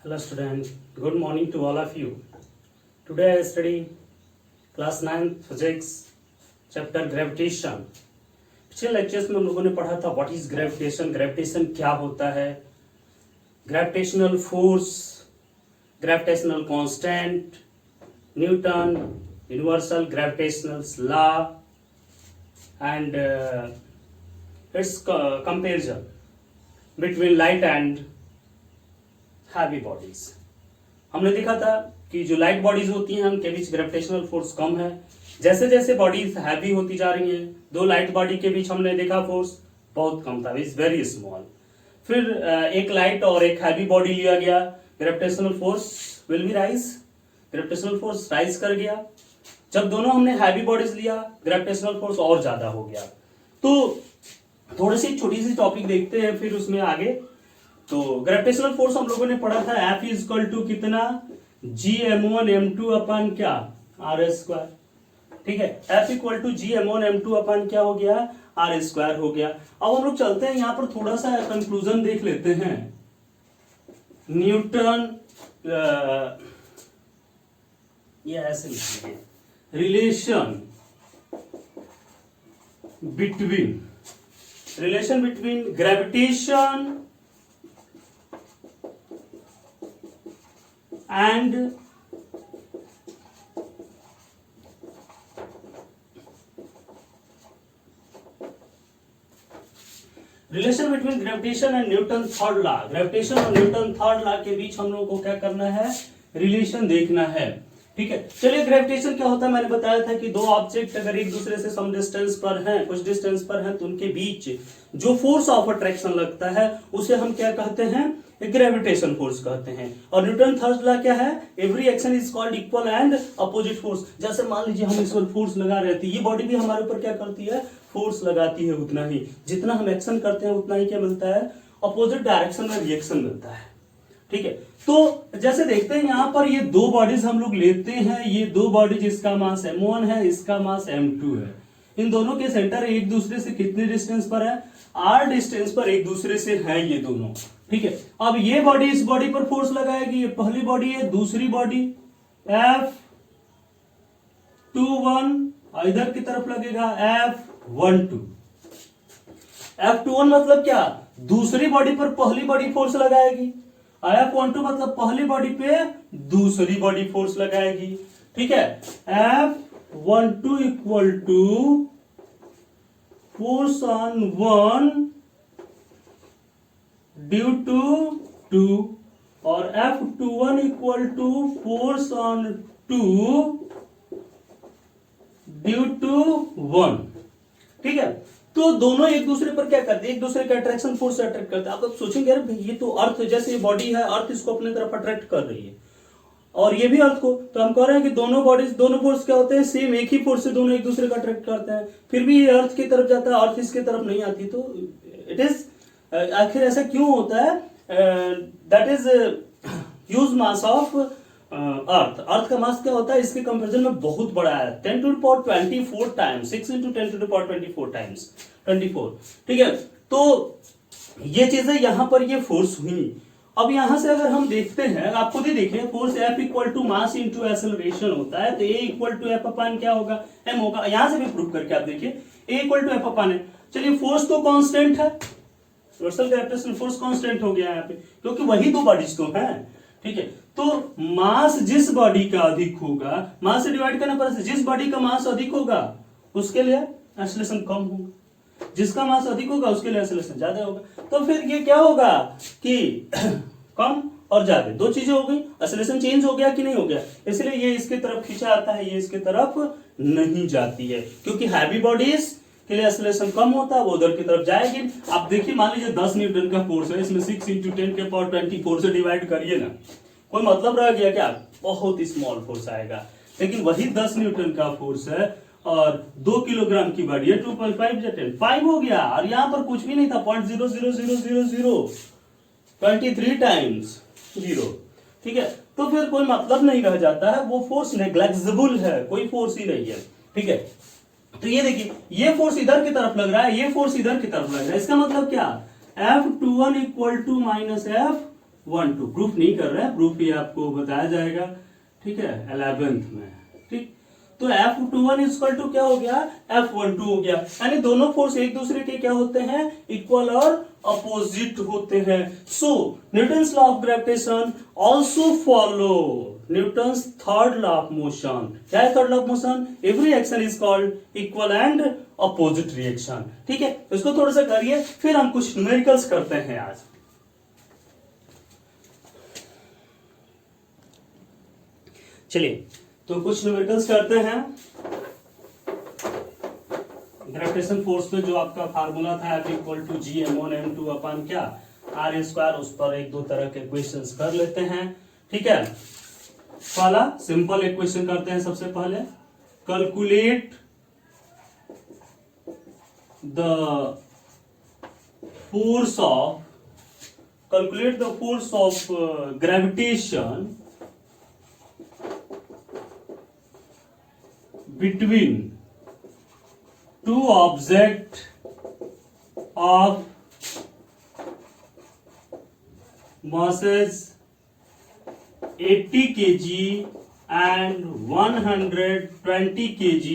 Hello student, good morning to all of you. Today I study class 9 physics chapter gravitation. पिछले lectures में हम लोगों ने पढ़ा था व्हाट इज ग्रेविटेशन, ग्रेविटेशन क्या होता है, gravitational force, gravitational constant, Newton universal gravitational law and it's comparison between light and heavy bodies. हमने देखा था कि जो लाइट बॉडीज होती हैं उनके बीच ग्रेविटेशनल फोर्स कम है. जैसे जैसे बॉडीज हैवी होती जा रही हैं, दो लाइट बॉडी के बीच हमने देखा फोर्स बहुत कम था, इज वेरी स्मॉल. फिर एक लाइट और एक हैवी बॉडी लिया गया, gravitational force will be rise, gravitational force rise कर गया. जब दोनों हमने हैवी बॉडीज लिया ग्रेविटेशनल फोर्स और ज्यादा हो गया. तो थोड़ी सी छोटी सी टॉपिक देखते हैं फिर उसमें आगे. तो ग्रेविटेशनल फोर्स हम लोगों ने पढ़ा था F इज इक्वल टू कितना, Gm1 m2 अपन क्या r स्क्वायर. ठीक है, F equal to Gm1 m2 अपन क्या हो गया, r स्क्वायर हो गया. अब हम लोग चलते हैं यहां पर थोड़ा सा कंक्लूजन देख लेते हैं. न्यूटन ये ऐसे लिखेंगे, relation between gravitation and relation between gravitation and Newton third law. Gravitation और न्यूटन थर्ड लॉ के बीच हम लोगों को क्या करना है, रिलेशन देखना है. ठीक है, चलिए ग्रेविटेशन क्या होता है मैंने बताया था कि दो ऑब्जेक्ट अगर एक दूसरे से सम डिस्टेंस पर हैं, कुछ डिस्टेंस पर हैं, तो उनके बीच जो फोर्स ऑफ अट्रैक्शन लगता है उसे हम क्या कहते हैं, ग्रेविटेशन फोर्स कहते हैं. और न्यूटन थर्ड लॉ क्या है, every action is called equal and opposite force. जैसे मान लीजिए हम इस पर फोर्स लगा रहे थे, ये बॉडी भी हमारे ऊपर क्या करती है, फोर्स लगाती है. उतना ही जितना हम एक्शन करते हैं उतना ही क्या मिलता है, अपोजिट डायरेक्शन में रिएक्शन मिलता है. ठीक है, तो जैसे देखते हैं यहां पर ये दो बॉडीज हम लोग लेते हैं, ये दो बॉडीज, इसका मास m1 है, इसका मास m2 है. इन दोनों के सेंटर एक दूसरे से कितने डिस्टेंस पर है, r डिस्टेंस पर एक दूसरे से है ये दोनों. ठीक है, अब ये बॉडी इस बॉडी पर फोर्स लगाएगी, ये पहली बॉडी है, दूसरी बॉडी F21 इधर की तरफ लगेगा F12. F21 मतलब क्या, दूसरी बॉडी पर पहली बॉडी फोर्स लगाएगी. F12 मतलब पहली बॉडी पे दूसरी बॉडी फोर्स लगाएगी. ठीक है, F12 equal to force on one due to two और F21 equal to force on two due to one. ठीक है, तो दोनों एक दूसरे पर क्या करते हैं, एक दूसरे का अट्रैक्शन फोर्स से अट्रैक्ट करते हैं. आप लोग सोचेंगे यार ये तो अर्थ, जैसे ये बॉडी है, अर्थ इसको अपने तरफ अट्रैक्ट कर रही है और ये भी अर्थ को. तो हम कह रहे हैं कि दोनों बॉडीज, दोनों फोर्स क्या होते हैं, सेम एक ही फोर्स से दोनों एक दूसरे का अट्रैक्ट करते हैं. फिर भी ये अर्थ की तरफ जाता है, अर्थ इसके तरफ नहीं आती. तो इट इज आखिर ऐसा क्यों होता है, that is huge mass of earth. Earth का मास क्या होता है, इसके कंपैरिजन में बहुत बड़ा है, 10 to the power 24 times, 6 into 10 to the power 24 times 24. ठीक है, तो ये चीजें यहां पर ये फोर्स हुई. अब यहां से अगर हम देखते हैं, आप खुद ही देखें, force F equal to mass into acceleration होता है, तो A equal to F upon क्या होगा, M होगा. यहां से भी प्रूव करके आप देखिए, A इक्वल टू F अपान है. चलिए फोर्स तो कांस्टेंट है, यूनिवर्सल ग्रेविटेशनल फोर्स कांस्टेंट हो गया यहाँ पे, क्योंकि वही दो बॉडीज तो हैं. ठीक है, तो मास जिस बॉडी का अधिक होगा, मास से डिवाइड करने पर जिस बॉडी का मास अधिक होगा उसके लिए एक्सेलरेशन कम होगा, जिसका मास अधिक होगा उसके लिए एक्सेलरेशन ज्यादा होगा. तो फिर ये क्या होगा कि कम और ज्यादा दो चीजें हो गई, एक्सेलरेशन चेंज हो गया कि नहीं हो गया. इसलिए ये इसके तरफ खींचा आता है, ये इसके तरफ नहीं जाती है, क्योंकि हैवी बॉडीज के लिए एक्सेलरेशन कम होता है, वो उधर की तरफ जाएगी. आप देखिए, मान लीजिए 10 न्यूटन का फोर्स है, इसमें 6 into 10 के पावर 24 से डिवाइड करिए ना, कोई मतलब रह गया क्या, बहुत ही स्मॉल फोर्स आएगा. लेकिन वही 10 न्यूटन का फोर्स है और 2 किलोग्राम की बॉडी है, 2.5 या 10 5 हो गया. और यहां पर कुछ भी नहीं था, 0.00000 23 टाइम्स 0. ठीक है, तो फिर कोई मतलब नहीं रह जाता है, वो फोर्स नेग्लेक्सिबल है, कोई फोर्स ही नहीं है. ठीक है, तो ये देखिए, ये फोर्स इधर की तरफ लग रहा है, ये फोर्स इधर की तरफ लग रहा है. इसका मतलब क्या, F21 equal to minus 1 2 proof नहीं कर रहे हैं, प्रूफ ये आपको बताया जाएगा, ठीक है, 11th में, ठीक। तो F21 इक्वल टू क्या हो गया, F12 हो गया, यानी दोनों फोर्स एक दूसरे के क्या होते हैं, इक्वल और अपोजिट होते हैं। So Newton's law of gravitation also follow Newton's third law of motion. क्या है third law of motion? Every action is called equal and opposite reaction, ठीक है। इसको थोड़ा सा करिए, फिर हम कुछ न्यूमेरिकल्स करते हैं आज। चलिए तो कुछ न्यूमेरिकल्स करते हैं। ग्रेविटेशन फोर्स पे जो आपका फार्मूला था F equal to G m1m2 upon क्या R स्क्वायर, उस पर एक दो तरह के क्वेश्चंस कर लेते हैं, ठीक है। पहला सिंपल एक क्वेश्चन करते हैं सबसे पहले, calculate the force of gravitation between two objects of masses 80 kg and 120 kg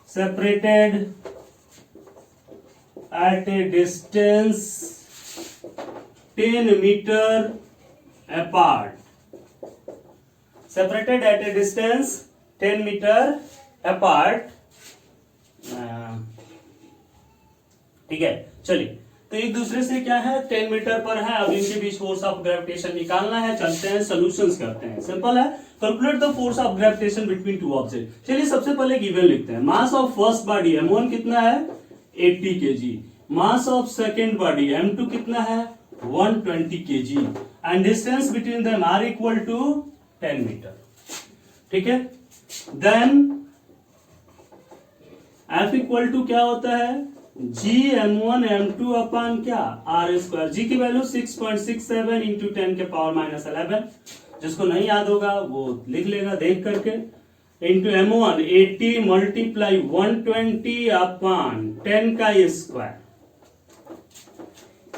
separated at a distance 10 meter apart. Separated at a distance 10 meter apart, ठीक है। चलिए तो एक दूसरे से क्या है, 10 मीटर पर है, अब इनके बीच फोर्स ऑफ ग्रेविटेशन निकालना है। चलते हैं सॉल्यूशंस करते हैं, सिंपल है। Calculate the force of gravitation between two object. चलिए सबसे पहले गिवन लिखते हैं। मास ऑफ फर्स्ट बॉडी m1 कितना है, 80 kg। Mass of second body m2 कितना है, 120 kg, and distance between them are equal to 10 metre, ठीक है। देन F इक्वल टू क्या होता है, G m1 m2 अपन क्या R स्क्वायर। G की वैल्यू 6.67 इंटू 10 के पावर माइनस 11, जिसको नहीं याद होगा वो लिख लेगा देख करके, इंटू m1 80 मल्टीप्लाई 120 अपन 10 का स्क्वायर,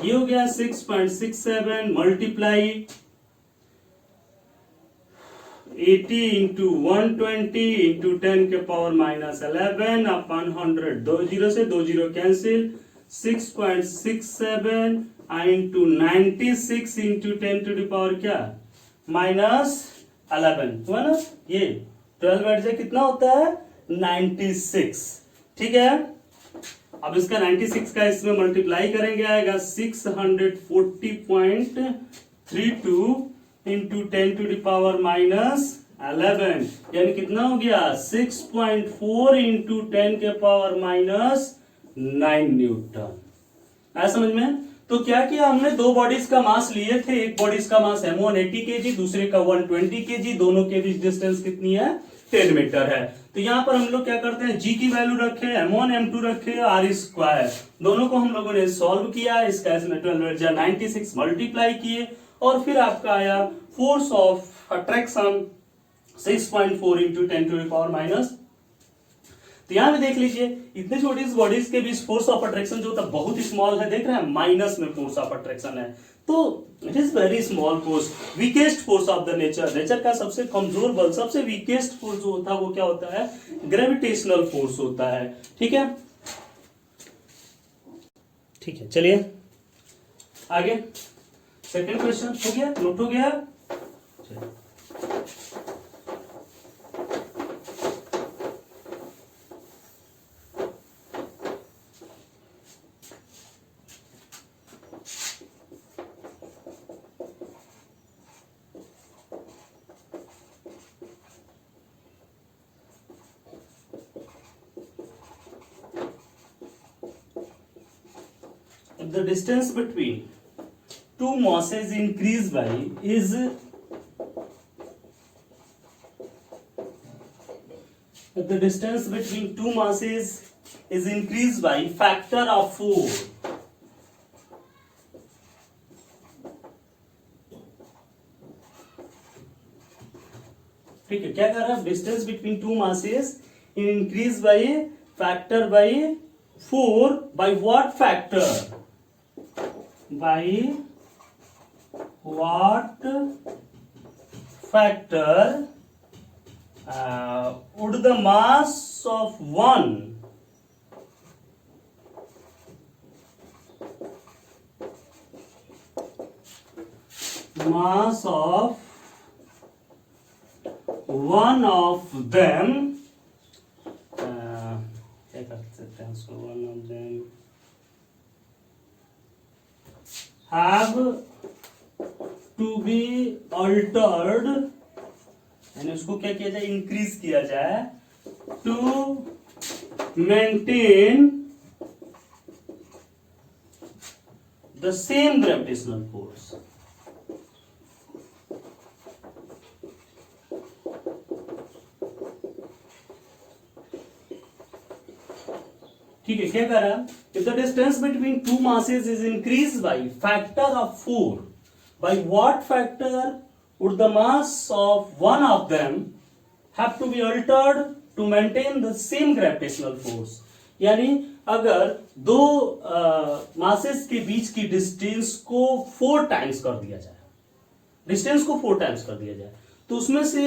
ये हो गया 6.67 मल्टीप्लाई 80 इंटू 120 इंटू 10 के पावर माइनस 11 अपन 100, 2 जीरो से 2 zero cancel, 6.67 into 96 into 10 to the power क्या माइनस 11, हुआ ना। ये 12 बैठ जाए कितना होता है, 96, ठीक है। अब इसका 96 का इसमें मल्टीप्लाई करेंगे, आएगा 640.32 into 10 to the power minus 11, यानी कितना हो गया 6.4 इंटू 10 के पावर माइनस 9 न्यूटन। आया समझ में? तो क्या किया हमने, दो बॉडीज का मास लिए थे, एक बॉडीज का मास m1 80 kg, दूसरे का 120 kg, दोनों के बीच डिस्टेंस कितनी है, 10 मीटर है। तो यहां पर हम लोग क्या करते हैं, G की वैल्यू रखे, m1 m2 रखे, R स्क्वायर, दोनों को हम लोगों ने सॉल्व किया। इसका इसमें 12 96 मल्टीप्लाई किए, और फिर आपका आया force of attraction 6.4 into 10 to the power minus. तो यहां भी देख लीजिए, इतने छोटी बॉडीज के बीच फोर्स ऑफ अट्रैक्शन जो था बहुत स्मॉल है, देख रहे हैं माइनस में फोर्स ऑफ अट्रैक्शन है, तो it is very small force, weakest force of the nature. Nature का सबसे कमजोर बल, सबसे वीकेस्ट फोर्स जो होता है वो क्या होता है, ग्रेविटेशनल फोर्स होता है, ठीक है। ठीक है, चलिए आगे सेकंड क्वेश्चन हो गया, नोट हो गया। If the distance between two masses increase by is if the distance between two masses is increased by factor of 4, ठीक है। क्या कर रहा है, distance between two masses increase by factor by 4, by what factor, by what factor would the mass of one of them क्या कर सकते हैं उसको, one of them have to be altered, यानी उसको क्या किया जाए, इंक्रीज किया जाए, to maintain the same gravitational force. ठीक है, क्या कह रहा है, if the distance between two masses is increase by factor of 4, by what factor would the mass of one of them have to be altered to maintain the same gravitational force? यानी अगर दो masses के बीच की distance को 4 times कर दिया जाए, distance को 4 टाइम्स कर दिया जाए, तो उसमें से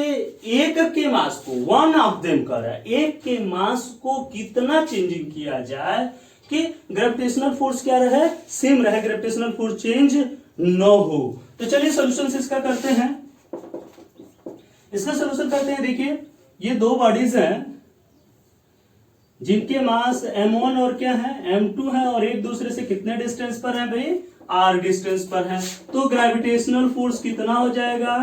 एक के मास को, वन ऑफ देम कर रहा है, एक के मास को कितना चेंजिंग किया जाए कि ग्रेविटेशनल फोर्स क्या रहे, सेम रहे, ग्रेविटेशनल फोर्स चेंज न हो। तो चलिए सॉल्यूशन इसका करते हैं, इसका सॉल्यूशन करते हैं। देखिए ये दो बॉडीज हैं जिनके मास m1 और क्या है, m2 है, और एक दूसरे से कितने डिस्टेंस पर है भाई, r डिस्टेंस पर है। तो ग्रेविटेशनल फोर्स कितना हो जाएगा,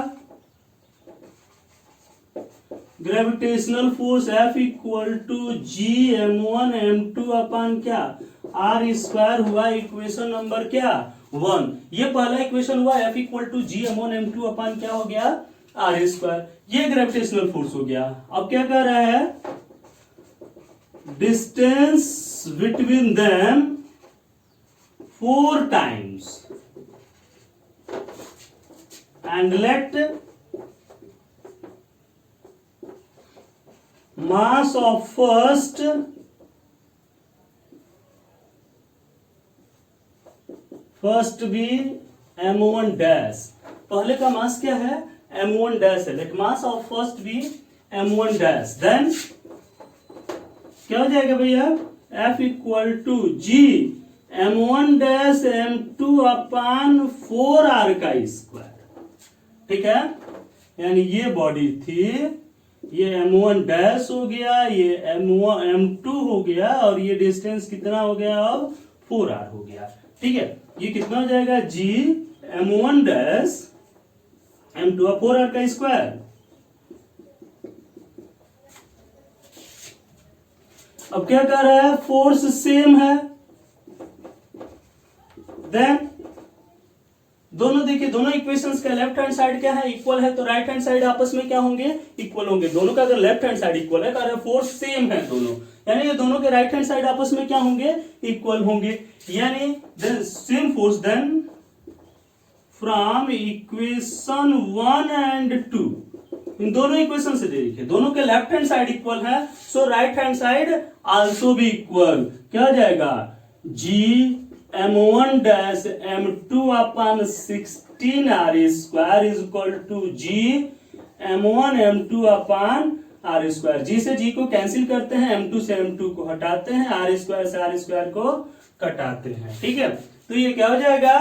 gravitational force F equal to G m1 m2 अपन क्या r स्क्वायर हुआ, इक्वेशन नंबर क्या 1। ये पहला इक्वेशन हुआ, F equal to G m1 m2 अपन क्या हो गया, r स्क्वायर। ये ग्रेविटेशनल फोर्स हो गया। अब क्या कर रहा है, distance between them 4 times and let mass of first be m1 dash। पहले का मास क्या है, m1 dash है, let mass of first be m1 dash, then क्या हो जाएगा भैया, F equal to G m1 dash m2 अपान 4r का स्क्वायर। ठीक है, यानी ये बॉडी थी, ये m1 डैश हो गया, ये m1 m2 हो गया, और ये डिस्टेंस कितना हो गया, अब 4r हो गया। ठीक है, ये कितना हो जाएगा, g m1 dash m2 4r का स्क्वायर। अब क्या कर रहा है, फोर्स सेम है, देन दोनों देखिए, दोनों इक्वेशंस का लेफ्ट हैंड साइड क्या है, इक्वल है, तो राइट हैंड साइड आपस में क्या होंगे, इक्वल होंगे। दोनों का अगर लेफ्ट हैंड साइड इक्वल है, अगर फोर्स सेम है दोनों, यानी ये दोनों के राइट हैंड साइड आपस में क्या होंगे, इक्वल होंगे, यानी same force. Then from equation 1 and 2, इन दोनों इक्वेशन से देखिए दोनों के लेफ्ट हैंड साइड इक्वल है, so right hand side also भी इक्वल। क्या हो जाएगा, G m1 dash m2 upon 16r square is equal to G m1 m2 upon r square. G से जी को कैंसिल करते हैं, m2 से m2 को हटाते हैं, r स्क्वायर से r स्क्वायर को कटाते हैं। ठीक है, तो ये क्या हो जाएगा,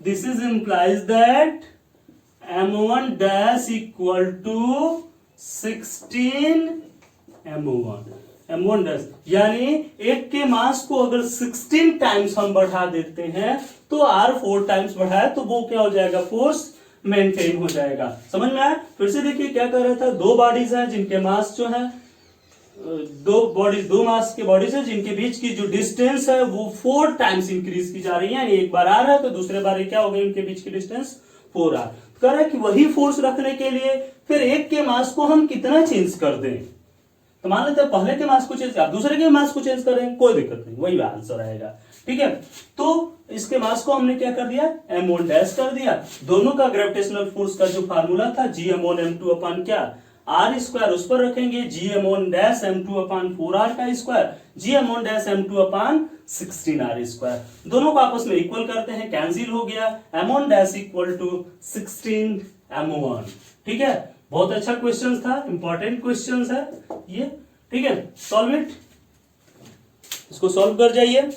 this is implies that m1 dash equal to 16 m1 dash, यानी एक के मास को अगर 16 टाइम्स हम बढ़ा देते हैं तो r 4 टाइम्स बढ़ाए तो वो क्या हो जाएगा, फोर्स मेंटेन हो जाएगा। समझ में आया? फिर से देखिए क्या कर रहा था, दो बॉडीज हैं जिनके मास जो है, दो मास के बॉडीज है जिनके बीच की जो डिस्टेंस है वो 4 टाइम्स इंक्रीज की जा रही है। एक बार r है तो दूसरे बार क्या हो गई, उनके बीच की डिस्टेंस 4r। कह रहा है कि वही फोर्स रखने के लिए फिर एक के मास को हम कितना चेंज कर दें, तो मान लेते हैं पहले के मास को चेंज, आप दूसरे के मास को चेंज करें, कोई दिक्कत नहीं, वही आंसर आएगा। ठीक है, तो इसके मास को हमने क्या कर दिया, m1 डैश कर दिया। दोनों का ग्रेविटेशनल फोर्स का जो फार्मूला था gm1 m2 अपान क्या r स्क्वायर, उस पर रखेंगे gm1 डैश m2 अपान 4r का स्क्वायर, gm1 डैश m2 अपान 16r²। दोनों को आपस में इक्वल करते हैं, कैंसिल हो गया, m1 dash equal to 16m1। ठीक है, बहुत अच्छा क्वेश्चन था, इंपॉर्टेंट क्वेश्चन है ये। ठीक है, सॉल्व इट, इसको सॉल्व कर जाइए।